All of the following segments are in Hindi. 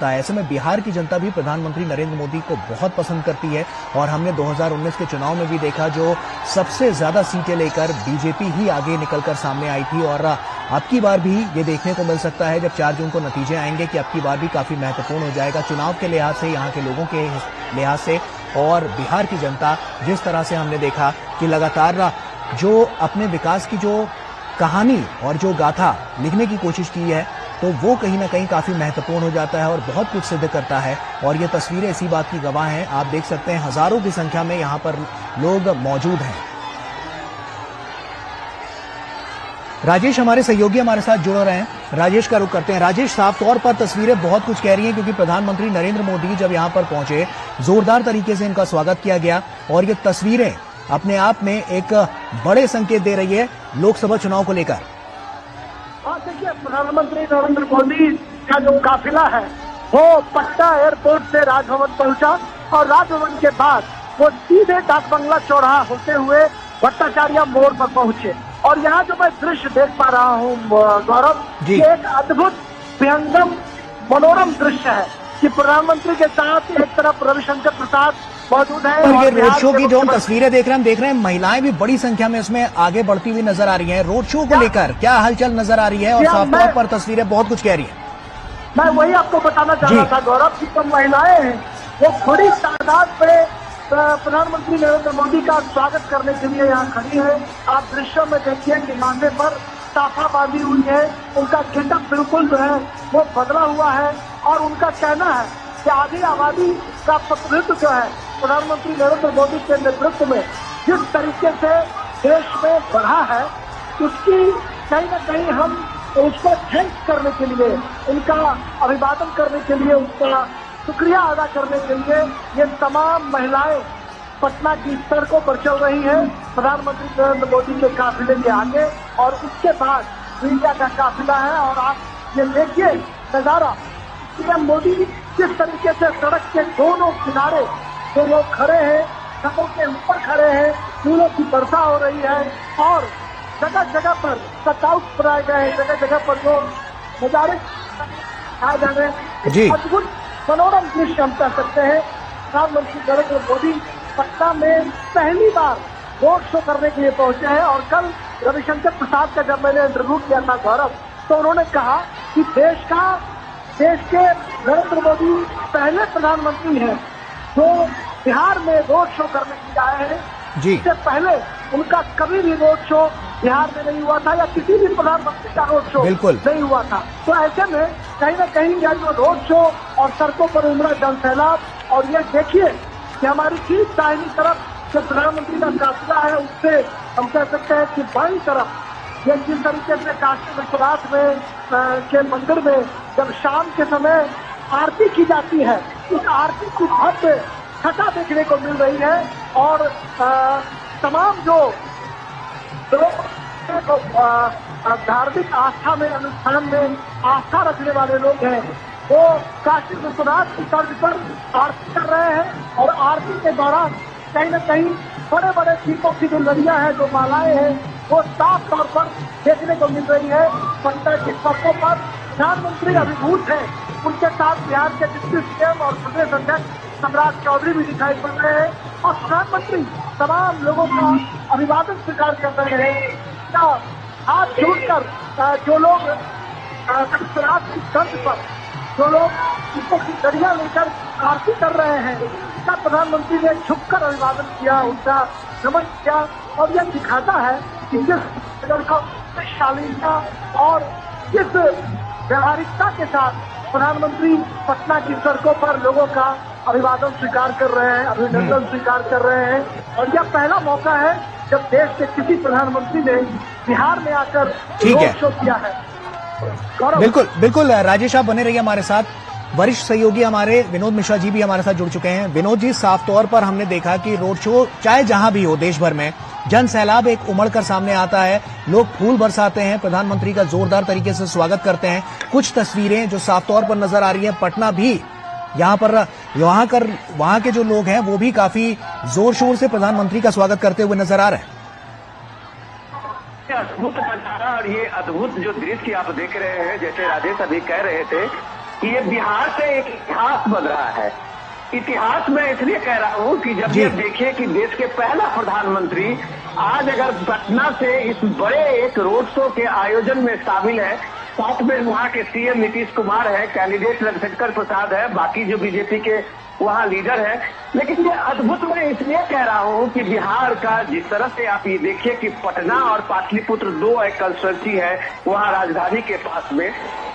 जाता है। ऐसे में बिहार की जनता भी प्रधानमंत्री नरेंद्र मोदी को बहुत पसंद करती है और हमने 2019 के चुनाव में भी देखा जो सबसे ज्यादा सीटें लेकर बीजेपी ही आगे निकलकर सामने आई थी और अब की बार भी ये देखने को मिल सकता है जब 4 जून को नतीजे आएंगे कि अब की बार भी काफी महत्वपूर्ण हो जाएगा चुनाव के लिहाज से, यहाँ के लोगों के लिहाज से। और बिहार की जनता जिस तरह से हमने देखा कि लगातार जो अपने विकास की जो कहानी और जो गाथा लिखने की कोशिश की है तो वो कहीं ना कहीं काफी महत्वपूर्ण हो जाता है और बहुत कुछ सिद्ध करता है। और ये तस्वीरें इसी बात की गवाह हैं। आप देख सकते हैं हजारों की संख्या में यहाँ पर लोग मौजूद हैं। राजेश हमारे सहयोगी हमारे साथ जुड़ रहे हैं, राजेश का रुख करते हैं। राजेश, साफ तौर पर तस्वीरें बहुत कुछ कह रही हैं क्योंकि प्रधानमंत्री नरेंद्र मोदी जब यहाँ पर पहुंचे जोरदार तरीके से इनका स्वागत किया गया और ये तस्वीरें अपने आप में एक बड़े संकेत दे रही है लोकसभा चुनाव को लेकर। देखिए, प्रधानमंत्री नरेंद्र मोदी का जो काफिला है वो पटना एयरपोर्ट से राजभवन पहुंचा और राजभवन के बाद वो सीधे डाक बंगला चौराहा होते हुए भट्टाचार्य मोड़ पर पहुंचे। और यहाँ जो मैं दृश्य देख पा रहा हूँ गौरव, ये एक अद्भुत विहंगम मनोरम दृश्य है कि प्रधानमंत्री के साथ एक तरफ रविशंकर प्रसाद मौजूद है। और ये रोड शो की जो हम तस्वीरें देख रहे हैं, हम देख रहे हैं महिलाएं भी बड़ी संख्या में इसमें आगे बढ़ती हुई नजर आ रही हैं। रोड शो को लेकर क्या हलचल नजर आ रही है और साफ तौर पर तस्वीरें बहुत कुछ कह रही हैं। मैं वही आपको बताना चाह रहा था गौरव की जो महिलाएं हैं वो बड़ी तादाद में प्रधानमंत्री नरेंद्र मोदी का स्वागत करने के लिए यहाँ खड़ी है। आप दृश्यों में देखिए कि माथे पर साफा बांधी हुई है, उनका गेटअप बिल्कुल जो है वो बदला हुआ है और उनका कहना है कि आधी आबादी का प्रतिनिधित्व जो है प्रधानमंत्री नरेंद्र मोदी के नेतृत्व में जिस तरीके से देश में बढ़ा है उसकी कहीं न कहीं हम उसको थैंक्स करने के लिए, उनका अभिवादन करने के लिए, उनका शुक्रिया अदा करने के लिए ये तमाम महिलाएं पटना की सड़कों पर चल रही हैं प्रधानमंत्री नरेंद्र मोदी के काफिले के आगे। और उसके बाद मीडिया का काफिला है और आप ये देखिए नजारा, पीएम मोदी किस तरीके से सड़क के दोनों किनारे जो लोग खड़े हैं, सड़कों के ऊपर खड़े हैं, फूलों की वर्षा हो रही है और जगह जगह पर कटआउट बनाए गए हैं, जगह जगह पर जो नजारे आए जा रहे हैं। अद्भुत मनोरम दृश्य हम कह सकते हैं। प्रधानमंत्री नरेंद्र मोदी पटना में पहली बार रोड शो करने के लिए पहुंचे हैं और कल रविशंकर प्रसाद का जब मैंने इंटरव्यू किया था गौरव, तो उन्होंने कहा कि देश के नरेंद्र मोदी पहले प्रधानमंत्री हैं जो बिहार में रोड शो करने के लिए आए हैं। इससे पहले उनका कभी भी रोड शो बिहार में नहीं हुआ था या किसी भी प्रधानमंत्री का रोड शो नहीं हुआ था। तो ऐसे में कहीं न कहीं यह जो रोड शो और सड़कों पर उमड़ा जनसैलाब और ये देखिए कि हमारी ठीक दाहिनी तरफ जो प्रधानमंत्री का काफिला है उससे हम कह सकते हैं कि बाईं तरफ ये जिस तरीके से काशी विश्वनाथ में के मंदिर में जब शाम के समय आरती की जाती है उस आरती की भव्य छटा देखने को मिल रही है और तमाम जो धार्मिक आस्था में, अनुष्ठान में आस्था रखने वाले लोग हैं वो काशी विश्वनाथ की तर्ज पर आरती कर रहे हैं और आरती के दौरान कहीं न कहीं बड़े बड़े दीपों की जो लड़ियां हैं, जो मालाएं हैं वो साफ तौर पर देखने को मिल रही है। पटना के सड़कों पर प्रधानमंत्री अभिभूत है, उनके साथ बिहार के डिप्टी सीएम और प्रदेश अध्यक्ष सम्राट चौधरी भी दिखाई पड़ रहे हैं और प्रधानमंत्री तमाम लोगों का अभिवादन स्वीकार कर रहे हैं। हाथ जोड़कर जो लोग की तर्ज पर जो लोग दीपों की लड़ियां लेकर आरती कर रहे हैं उसका प्रधानमंत्री ने झुककर अभिवादन किया, उनका नमन किया और यह दिखाता है कि जिस शालीनता और जिस व्यावहारिकता के साथ प्रधानमंत्री पटना की सड़कों पर लोगों का अभिवादन स्वीकार कर रहे हैं, अभिनंदन स्वीकार कर रहे हैं। और यह पहला मौका है जब देश के किसी प्रधानमंत्री ने बिहार में आकर रोड शो किया है। बिल्कुल बिल्कुल राजेश, आप बने रहिए हमारे साथ। वरिष्ठ सहयोगी हमारे विनोद मिश्रा जी भी हमारे साथ जुड़ चुके हैं। विनोद जी, साफ तौर पर हमने देखा कि रोड शो चाहे जहां भी हो देश भर में जन सैलाब एक उमड़कर सामने आता है, लोग फूल बरसाते हैं, प्रधानमंत्री का जोरदार तरीके से स्वागत करते हैं। कुछ तस्वीरें जो साफ तौर पर नजर आ रही हैं, पटना भी यहाँ पर वहां के जो लोग हैं वो भी काफी जोर शोर से प्रधानमंत्री का स्वागत करते हुए नजर आ रहे हैं। अद्भुत नजारा और ये अद्भुत जो दृश्य आप देख रहे हैं, जैसे राजेश अभी कह रहे थे ये बिहार से एक इतिहास बन रहा है। इतिहास में इसलिए कह रहा हूँ कि जब ये देखिए कि देश के पहला प्रधानमंत्री आज अगर पटना से इस बड़े एक रोड शो के आयोजन में शामिल है, साथ में वहाँ के सीएम नीतीश कुमार है, कैंडिडेट रविशंकर प्रसाद है, बाकी जो बीजेपी के वहाँ लीडर है। लेकिन ये अद्भुत मैं इसलिए कह रहा हूँ कि बिहार का जिस तरह से आप ये देखिए कि पटना और पाटलिपुत्र दो एक कंस्टिट्यूंसी है वहाँ राजधानी के पास में,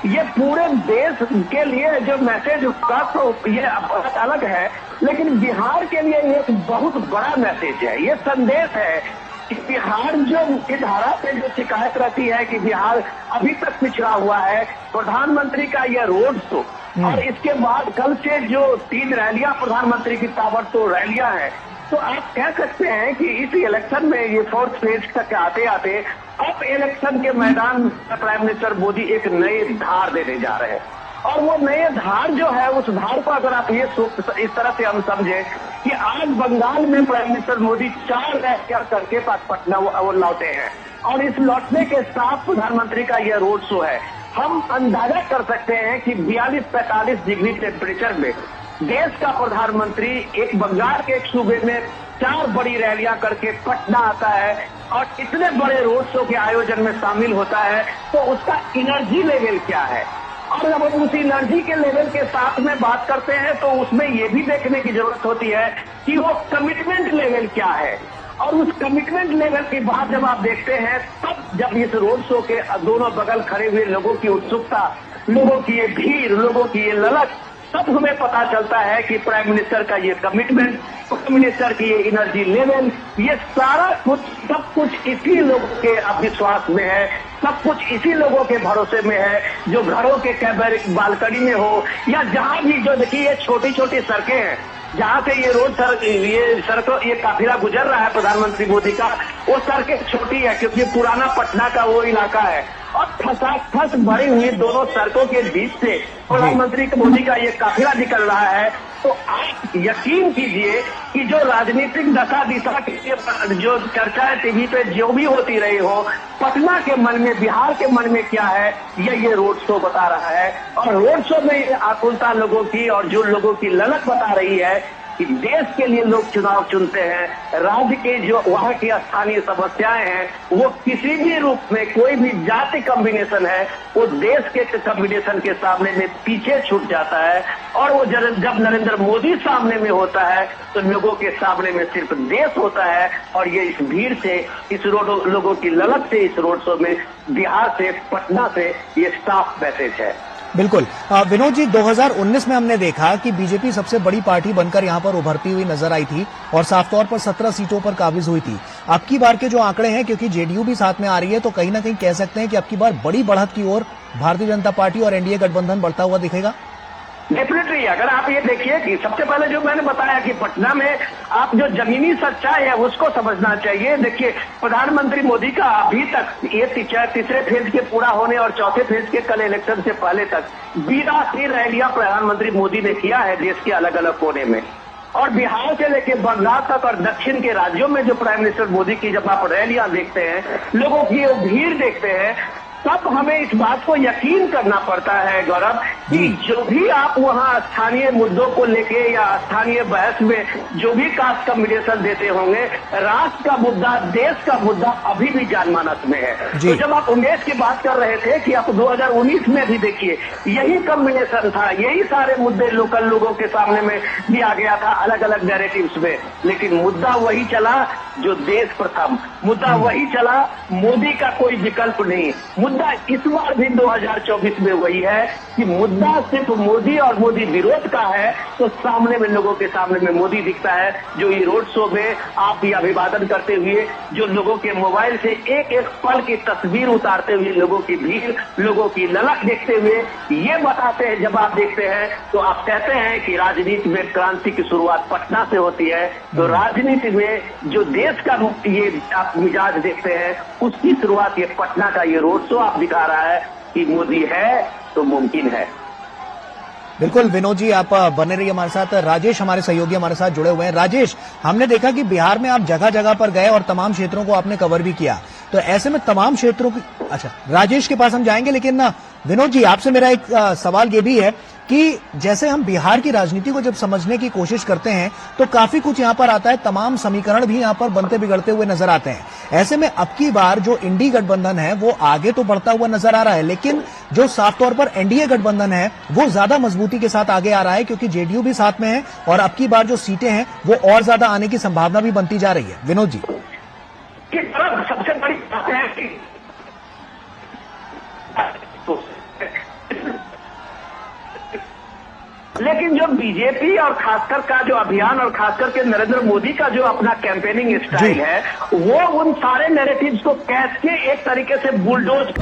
ये पूरे देश के लिए जो मैसेज होगा तो ये बहुत अलग है, लेकिन बिहार के लिए एक बहुत बड़ा मैसेज है। ये संदेश है कि बिहार जो मुख्य धारा पे जो शिकायत रहती है कि बिहार अभी तक पिछड़ा हुआ है, प्रधानमंत्री का यह रोड शो और इसके बाद कल से जो 3 रैलियां प्रधानमंत्री की ताबड़तोड़ रैलियां हैं, तो आप कह सकते हैं कि इस इलेक्शन में ये 4th फेज तक आते आते अब इलेक्शन के मैदान में प्राइम मिनिस्टर मोदी एक नए धार देने जा रहे हैं। और वो नए धार जो है, उस धार को अगर आप ये इस तरह से हम समझे कि आज बंगाल में प्राइम मिनिस्टर मोदी 4 रैलियां करके पटना वो लौटे हैं और इस लौटने के साथ प्रधानमंत्री का यह रोड शो है। हम अंदाजा कर सकते हैं कि 42-45 डिग्री टेम्परेचर में देश का प्रधानमंत्री एक बंगाल के एक सूबे में 4 बड़ी रैलियां करके पटना आता है और इतने बड़े रोड शो के आयोजन में शामिल होता है, तो उसका एनर्जी लेवल क्या है। और जब हम उस एनर्जी के लेवल के साथ में बात करते हैं तो उसमें ये भी देखने की जरूरत होती है कि वो कमिटमेंट लेवल क्या है। और उस कमिटमेंट लेवल की बात जब आप देखते हैं, तब जब इस रोड शो के दोनों बगल खड़े हुए लोगों की उत्सुकता, लोगों की ये भीड़, लोगों की ये ललक, तब हमें पता चलता है कि प्राइम मिनिस्टर का ये कमिटमेंट, प्राइम मिनिस्टर की ये एनर्जी लेवल, ये सारा कुछ सब कुछ इसी लोगों के विश्वास में है, सब कुछ इसी लोगों के भरोसे में है जो घरों के बालकनी में हो या जहां भी, जो देखिए ये छोटी छोटी सड़कें हैं जहाँ से ये रोड सड़कों ये काफिला गुजर रहा है प्रधानमंत्री मोदी का, वो सड़कें छोटी है क्योंकि पुराना पटना का वो इलाका है और ठसाठस भरी हुई दोनों सड़कों के बीच से प्रधानमंत्री मोदी का ये काफिला निकल रहा है। तो आप यकीन कीजिए कि जो राजनीतिक दशा दिशा की जो चर्चा टीवी पे जो भी होती रही हो, पटना के मन में, बिहार के मन में क्या है, ये रोड शो बता रहा है। और रोड शो में आकुलता लोगों की और जो लोगों की ललक बता रही है कि देश के लिए लोग चुनाव चुनते हैं, राज्य के जो वहाँ की स्थानीय समस्याएं हैं वो किसी भी रूप में, कोई भी जाति कॉम्बिनेशन है वो देश के कॉम्बिनेशन के सामने में पीछे छूट जाता है। और वो जब नरेंद्र मोदी सामने में होता है तो लोगों के सामने में सिर्फ देश होता है। और ये इस भीड़ से, इस लोगों की ललक से, इस रोड शो में बिहार से, पटना से ये साफ मैसेज है। बिल्कुल। विनोद जी, 2019 में हमने देखा कि बीजेपी सबसे बड़ी पार्टी बनकर यहां पर उभरती हुई नजर आई थी और साफ तौर पर 17 सीटों पर काबिज हुई थी। अब की बार के जो आंकड़े हैं, क्योंकि जेडीयू भी साथ में आ रही है, तो कहीं ना कहीं कह सकते हैं कि अब की बार बड़ी बढ़त की ओर भारतीय जनता पार्टी और एनडीए गठबंधन बढ़ता हुआ दिखेगा। डेफिनेटली, अगर आप ये देखिए कि सबसे पहले जो मैंने बताया कि पटना में आप जो जमीनी सच्चाई है उसको समझना चाहिए। देखिए, प्रधानमंत्री मोदी का अभी तक ये तीसरे फेज के पूरा होने और चौथे फेज के कल इलेक्शन से पहले तक 82 रैलियां प्रधानमंत्री मोदी ने किया है देश के अलग अलग कोने में। और बिहार से लेकर बंगाल तक और दक्षिण के राज्यों में जो प्राइम मिनिस्टर मोदी की जब आप रैलियां देखते हैं, लोगों की भीड़ देखते हैं, तब हमें इस बात को यकीन करना पड़ता है गौरव कि जो भी आप वहाँ स्थानीय मुद्दों को लेके या स्थानीय बहस में जो भी कास्ट कॉम्बिनेशन देते होंगे, राष्ट्र का मुद्दा, देश का मुद्दा अभी भी जानमानस में है। तो जब आप उमेश की बात कर रहे थे कि आप 2019 में भी देखिए यही कॉम्बिनेशन था, यही सारे मुद्दे लोकल लोगों के सामने में दिया गया था अलग अलग नैरेटिव्स में, लेकिन मुद्दा वही चला जो देश प्रथम, मुद्दा वही चला, मोदी का कोई विकल्प नहीं। मुद्दा इस बार भी 2024 में वही है कि मुद्दा सिर्फ मोदी और मोदी विरोध का है, तो सामने में लोगों के सामने में मोदी दिखता है। जो ये रोड शो में आप ये अभिवादन करते हुए, जो लोगों के मोबाइल से एक एक पल की तस्वीर उतारते हुए, लोगों की भीड़, लोगों की ललक देखते हुए ये बताते हैं, जब आप देखते हैं तो आप कहते हैं कि राजनीति में क्रांति की शुरुआत पटना से होती है। तो राजनीति में जो देश का ये आप मिजाज देखते हैं, उसकी शुरुआत ये पटना का ये रोड शो आप दिखा रहा है कि मोदी है तो मुमकिन है। बिल्कुल विनोद जी, आप बने रहिए हमारे साथ। राजेश हमारे सहयोगी हमारे साथ जुड़े हुए हैं। राजेश, हमने देखा कि बिहार में आप जगह जगह पर गए और तमाम क्षेत्रों को आपने कवर भी किया। तो ऐसे में तमाम क्षेत्रों की, अच्छा राजेश के पास हम जाएंगे, लेकिन ना विनोद जी आपसे मेरा एक सवाल ये भी है कि जैसे हम बिहार की राजनीति को जब समझने की कोशिश करते हैं तो काफी कुछ यहां पर आता है, तमाम समीकरण भी यहां पर बनते बिगड़ते हुए नजर आते हैं। ऐसे में अब की बार जो इंडी गठबंधन है वो आगे तो बढ़ता हुआ नजर आ रहा है, लेकिन जो साफ तौर पर एनडीए गठबंधन है वो ज्यादा मजबूती के साथ आगे आ रहा है, क्योंकि जेडीयू भी साथ में है और अब की बार जो सीटें हैं वो और ज्यादा आने की संभावना भी बनती जा रही है। विनोद जी सबसे बड़ी बात है कि लेकिन जो बीजेपी और खासकर का जो अभियान और खासकर के नरेंद्र मोदी का जो अपना कैंपेनिंग स्टाइल है वो उन सारे नैरेटिव्स को कैसे एक तरीके से बुलडोज